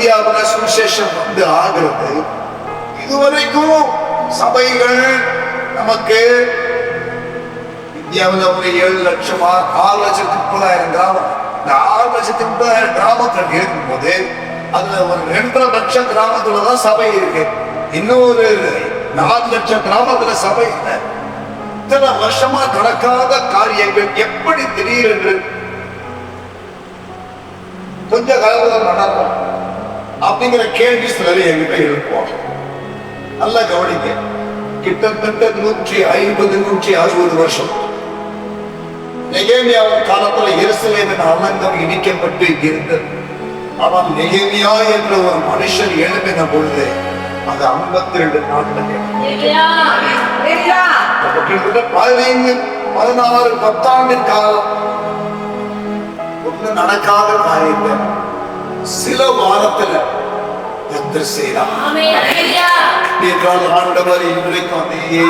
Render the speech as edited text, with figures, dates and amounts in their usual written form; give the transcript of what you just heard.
இந்தியாவில் சுவிசேஷம் வந்து ஆகிறது. இதுவரைக்கும் சபைகள் நமக்கு இந்தியாவில் ஒரு 7 லட்சம் 6,30,000 கிராமம். இந்த 6,30,000 கிராமத்தில் இருக்கும்போது அதுல ஒரு 2.5 லட்சம் கிராமத்துலதான் சபை இருக்கு. இன்னொரு 4 லட்சம் கிராமத்துல சபை இல்லை. இத்தனை வருஷமா நடக்காத காரியங்கள் எப்படி திடீரென்று கொஞ்ச காலத்துல நடக்கும் அப்படிங்கிற கேள்வி சிலர் என்கிட்ட எழுப்புவாங்க. நல்லா கவனிக்க, கிட்டத்தட்ட 150-160 வருஷம் நெகேமியாவின் காலத்துல எருசலேமின் அலங்கம் இடிக்கப்பட்டு இருந்தது. ஆனால் நெகேமியா என்ற ஒரு மனுஷன் எழுப்பின பொழுது அது 52 நாட்கள் 15-16 10 காலம் ஒண்ணு நடக்காத காரியத்தை சில வாரத்துல கர்த்தர் செய்தார். ஆண்டவர் இன்றைக்கு